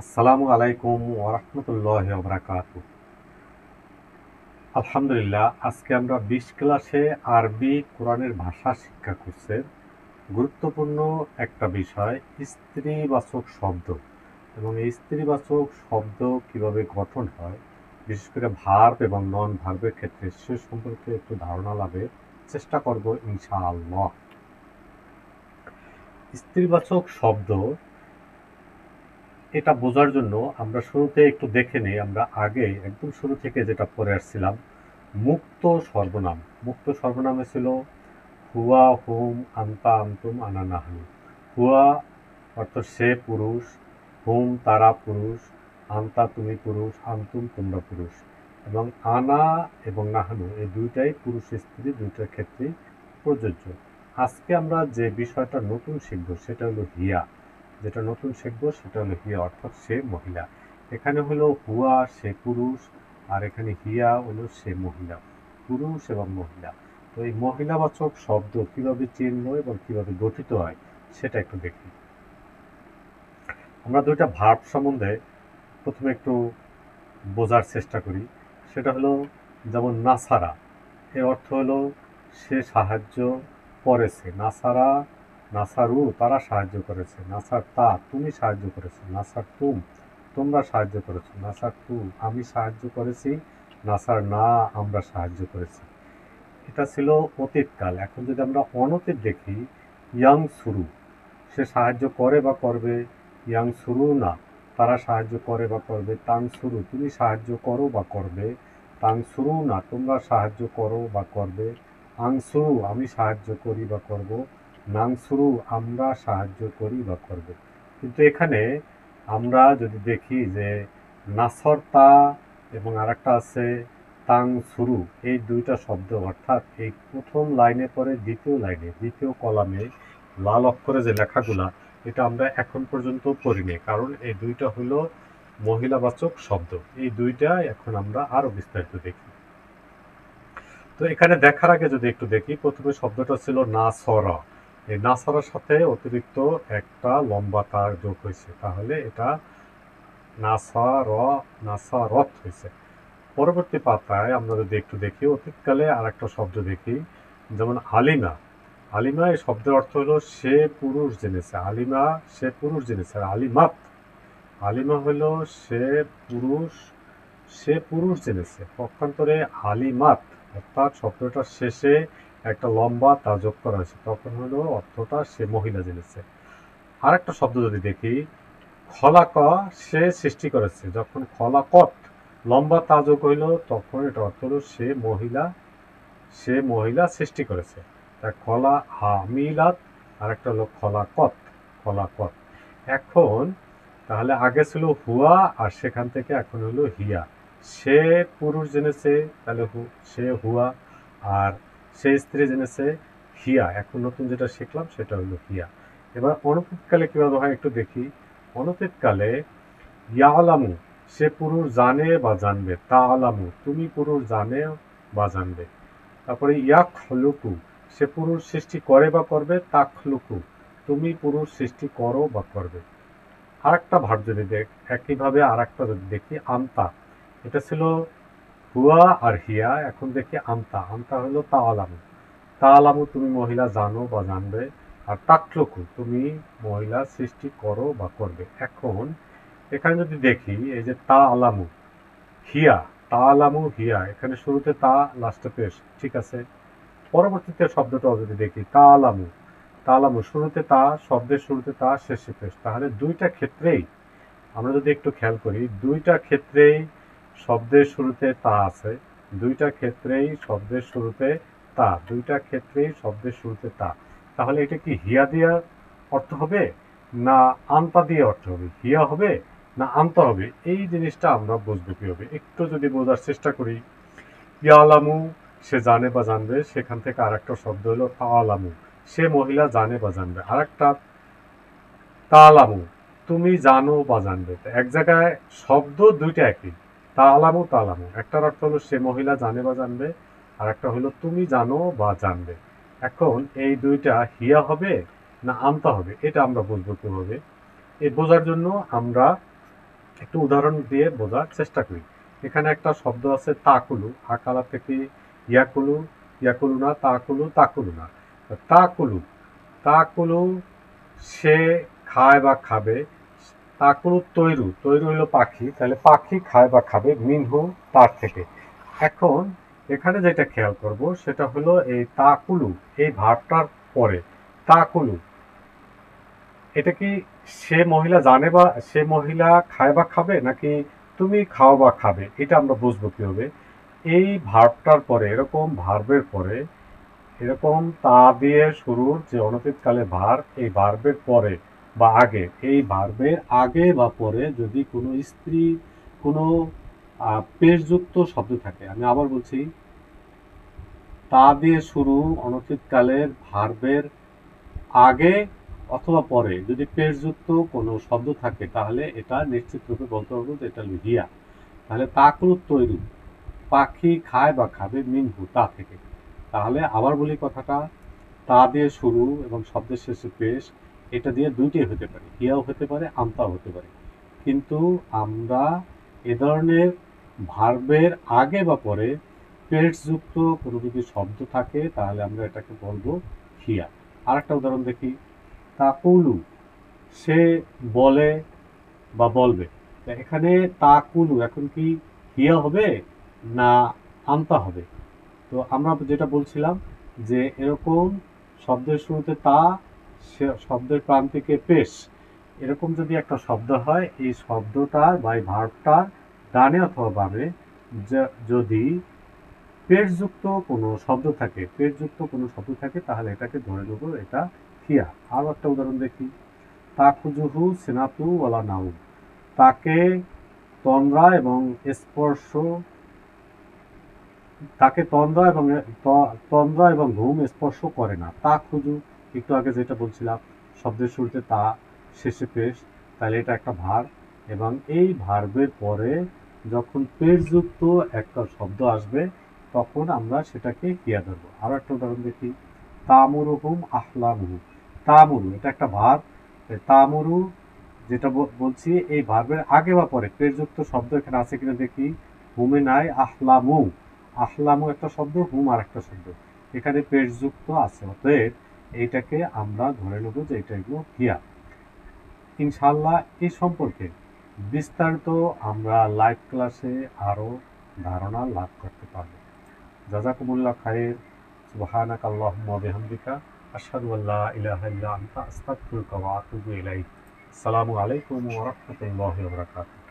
আসসালামু আলাইকুম ওরহমতুল্লাহি ওবারাকাতুহু। আলহামদুলিল্লাহ, আজকে আমরা 20 ক্লাসে আরবি কোরআনের ভাষা শিক্ষা কোর্সের গুরুত্বপূর্ণ একটা বিষয় স্ত্রীবাচক শব্দ এবং এই স্ত্রীবাচক শব্দ কিভাবে গঠন হয়, বিশেষ করে ভার্ব এবং নন ভার্বের ক্ষেত্রে সে সম্পর্কে একটু ধারণা লাভের চেষ্টা করব ইনশাআল্লাহ। স্ত্রীবাচক শব্দ এটা বোঝার জন্য আমরা শুরুতে একটু দেখে নিই। আমরা আগে একদম শুরু থেকে যেটা পড়ে আসছিলাম, মুক্ত সর্বনাম। মুক্ত সর্বনামে ছিল হুয়া, হুম, আন্তা, আন্তুম, আনা, নাহনু। হুয়া অর্থ সে পুরুষ, হুম তারা পুরুষ, আন্তা তুমি পুরুষ, আন্তুম তোমরা পুরুষ, এবং আনা এবং নাহনু এই দুইটাই পুরুষ স্ত্রী দুইটার ক্ষেত্রেই প্রযোজ্য। আজকে আমরা যে বিষয়টা নতুন শিখব সেটা হলো হিয়া। যেটা নতুন শিখব সেটা হলো হিয়া, অর্থাৎ সে মহিলা। এখানে হলো হুয়া সে পুরুষ, আর এখানে হিয়া হলো সে মহিলা, পুরুষ এবং মহিলা। তো এই মহিলাবাচক শব্দ কিভাবে চিহ্ন এবং কিভাবে গঠিত হয় সেটা একটু দেখি। আমরা দুইটা ভার্ব সম্বন্ধে প্রথমে একটু বোঝার চেষ্টা করি। সেটা হলো যেমন নাসারা, এর অর্থ হলো সে সাহায্য করেছে। নাসারা, নাসারু তারা সাহায্য করেছে। নাসার তা তুমি সাহায্য করেছো। নাসার তুম তোমরা সাহায্য করেছো। নাসার তু আমি সাহায্য করেছি। নাসার না আমরা সাহায্য করেছি। এটা ছিল অতীতকাল। এখন যদি আমরা অনতীত দেখি, ইয়াং সুরু সে সাহায্য করে বা করবে। ইয়াং সুরু না তারা সাহায্য করে বা করবে। তাং সুরু তুমি সাহায্য করো বা করবে। তাং সুরু না তোমরা সাহায্য করো বা করবে। আং সুরু আমি সাহায্য করি বা করব। নাং সুরু আমরা সাহায্য করি বা করব। কিন্তু এখানে আমরা যদি দেখি যে নাসর তা এবং আরেকটা আছে তাং সুরু, এই দুইটা শব্দ, অর্থাৎ এই প্রথম লাইনে পরে দ্বিতীয় লাইনে দ্বিতীয় কলামে লাল অক্ষরে যে লেখাগুলা, এটা আমরা এখন পর্যন্ত পড়িনি, কারণ এই দুইটা হলো মহিলাবাচক শব্দ। এই দুইটা এখন আমরা আরো বিস্তারিত দেখি। তো এখানে দেখার আগে যদি একটু দেখি, প্রথমে শব্দটা ছিল নাসরা। এই নাসরার সাথে অতিরিক্ত একটা লম্বা তার যোগ হয়েছে, তাহলে এটা নাসার, নাসারত হয়েছে। পরবর্তী পাতায় আমরা যদি একটু দেখি, অতীতকালে আর একটা শব্দ দেখি, যেমন আলিমা। আলিমা এই শব্দের অর্থ হলো সে পুরুষ জেনেছে। আলিমা সে পুরুষ জেনেছে। আর আলিমাত, আলিমা হলো সে পুরুষ, সে পুরুষ জেনেছে। পক্ষান্তরে আলিমাত অর্থাৎ শব্দটার শেষে একটা লম্বা তা যোগ করা হয়েছে, তখন হলো অর্থটা সে মহিলা জেনেছে। আর একটা শব্দ যদি দেখি, খলাকা সে সৃষ্টি করেছে। যখন খলাকত লম্বা তা যোগ হইল, তখন এটা অর্থ হলো সে মহিলা, সে মহিলা সৃষ্টি করেছে। তা খলা হামিলাত, আর একটা হলো খলাকত, খলাকত। এখন তাহলে আগে ছিল হুয়া, আর সেখান থেকে এখন হলো হিয়া। সে পুরুষ জেনেছে, তাহলে সে হুয়া, আর সে স্ত্রী জেনেছে হিয়া। এখন নতুন যেটা শিখলাম সেটা হলো হিয়া। এবার অনতীতকালে কিভাবে হয় একটু দেখি। অনতীতকালে ইয়ালামু সে পুরুষ জানে বা জানবে। তা আলামু তুমি পুরুষ জানে বা জানবে। তারপরে ইয়াখলুকু সে পুরুষ সৃষ্টি করে বা করবে। তাখলুকু তুমি পুরুষ সৃষ্টি করো বা করবে। আরেকটা ভাব যদি একইভাবে আরেকটা যদি দেখি, আন্তা, এটা ছিল হুয়া আর হিয়া। এখন দেখি আন্তা, আন্তা হলো তা আলামু। তা আলামু তুমি মহিলা জানো বা জানবে। আর তাকলুকু তুমি মহিলা সৃষ্টি করো বা করবে। এখন এখানে যদি দেখি, এই যে তা আলামু হিয়া, তা আলামু হিয়া, এখানে শুরুতে তা লাস্টে পেশ, ঠিক আছে। পরবর্তীতে শব্দটাও যদি দেখি, তা আলামু, তা আলামু শুরুতে তা, শব্দের শুরুতে তা, শেষে পেশ, তাহলে দুইটা ক্ষেত্রেই আমরা যদি একটু খেয়াল করি, দুইটা ক্ষেত্রেই শব্দের শুরুতে তা আছে। দুইটা ক্ষেত্রেই শব্দের শুরুতে তা, দুইটা ক্ষেত্রেই শব্দের শুরুতে তা। তাহলে এটা কি হিয়া দিয়া অর্থ হবে না আন্তা দিয়ে অর্থ হবে? হিয়া হবে না আনতে হবে? এই জিনিসটা আমরা বুঝবো কিভাবে, একটু যদি বোঝার চেষ্টা করি। ইয়ালামু সে জানে বা জানবে, সেখান থেকে আরেকটা শব্দ হলো তালামু সে মহিলা জানে বা জানবে। আরেকটা তালামু তুমি জানো বা জানবে। এক জায়গায় শব্দ দুইটা একই, তালামু তালামু, একটার অর্থ হলো সে মহিলা জানে বা জানবে, আর একটা হলো তুমি জানো বা জানবে। এখন এই দুইটা হিয়া হবে না আনতে হবে, এটা আমরা বুঝবো কিভাবে? এই বোঝার জন্য আমরা একটু উদাহরণ দিয়ে বোঝার চেষ্টা করি। এখানে একটা শব্দ আছে তাকুলু, আকালা থেকে ইয়াকুলু, ইয়াকুলু না তাকুলু, তাকুলু না। তাকুলু, তাকুলু সে খায় বা খাবে। তাকুলু তৈরু, তৈরু হলো পাখি, তাহলে পাখি খায় বা খাবে মিনহু তার থেকে। এখন এখানে যেটা খেয়াল করব সেটা হলো এই তাকুলু, এই ভার্বটার পরে তাকুলু, এটা কি সে মহিলা জানে বা সে মহিলা খায় বা খাবে, নাকি তুমি খাও বা খাবে, এটা আমরা বুঝবো কিভাবে? এই ভার্বটার পরে, এরকম ভার্বের পরে, এরকম তা দিয়ে শুরুর যে অনতীতকালে ভার্ব, এই ভার্বের পরে বা আগে, এই ভার্বের আগে বা পরে যদি কোনো স্ত্রী, কোনো পেশযুক্ত শব্দ থাকে, আমি আবার বলছি, তা দিয়ে শুরু অনতীতকালের ভার্বের আগে অথবা পরে যদি পেশযুক্ত কোনো শব্দ থাকে, তাহলে এটা নিশ্চিত রূপে বলতে পারবো যে এটা হলো হিয়া। তাহলে তাকুলু তৈরু, পাখি খায় বা খাবে মিনহু তা থেকে। তাহলে আবার বলি কথাটা, তা দিয়ে শুরু এবং শব্দের শেষে পেশ, এটা দিয়ে দুইটাই হতে পারে, হিয়াও হতে পারে, আমতাও হতে পারে। কিন্তু আমরা এ ধরনের ভার্বের আগে বা পরে পেশযুক্ত কোনো যদি শব্দ থাকে, তাহলে আমরা এটাকে বলবো হিয়া। আর একটা উদাহরণ দেখি, তাকুলু সে বলে বা বলবে। এখানে তাকুলু এখন কি হিয়া হবে না আমতা হবে? তো আমরা যেটা বলছিলাম যে এরকম শব্দের শুরুতে তা, শব্দের প্রান্তিকে পেশ, এরকম যদি একটা শব্দ হয়, এই শব্দটার বা এই ভার্বটার ডানে অথবা বামে যদি পেশযুক্ত কোনো শব্দ থাকে, পেশযুক্ত কোনো শব্দ থাকে, তাহলে এটাকে ধরে নেব এটা হিয়া। আরও একটা উদাহরণ দেখি, তাকুজুহু সিনাতু ওয়ালা নাউ, তাকে তন্দ্রা এবং স্পর্শ, তাকে তন্দ্রা এবং ঘুম স্পর্শ করে না। তা খুঁজু, একটু আগে যেটা বলছিলাম, শব্দের শুরুতে তা, শেষে পেশ, তাহলে এটা একটা ভার্ব, এবং এই ভার্বের পরে যখন পেশযুক্ত একটা শব্দ আসবে, তখন আমরা সেটাকে হিয়া ধরবো। আরো একটা উদাহরণ দেখি, তামুরুহুম আহলামুহু, তামুরু এটা একটা ভার্ব, তামুরু যেটা বলছি, এই ভার্বের আগে বা পরে পেশযুক্ত শব্দ এখানে আছে কিনা দেখি, হুমে নাই, আহলামু, আহলামু একটা শব্দ, হুম আর একটা শব্দ, এখানে পেশযুক্ত আছে, অতএব এইটাকে আমরা ধরে নেব যে এটা এগুলো হিয়া। ইনশাআল্লাহ এই সম্পর্কে বিস্তারিত আমরা লাইভ ক্লাসে আরো ধারণা লাভ করতে পারব। জাযাকুমুল্লাহ খাইর। সুবহানাকা আল্লাহুম্মা ওয়া বিহামদিকা আশহাদু আল্লা ইলাহা ইল্লা আনতা আস্তাগফিরুকা ওয়া আতুবু ইলাইক। আসসালামু আলাইকুম ওয়া রাহমাতুল্লাহি ওয়া বারাকাতুহু।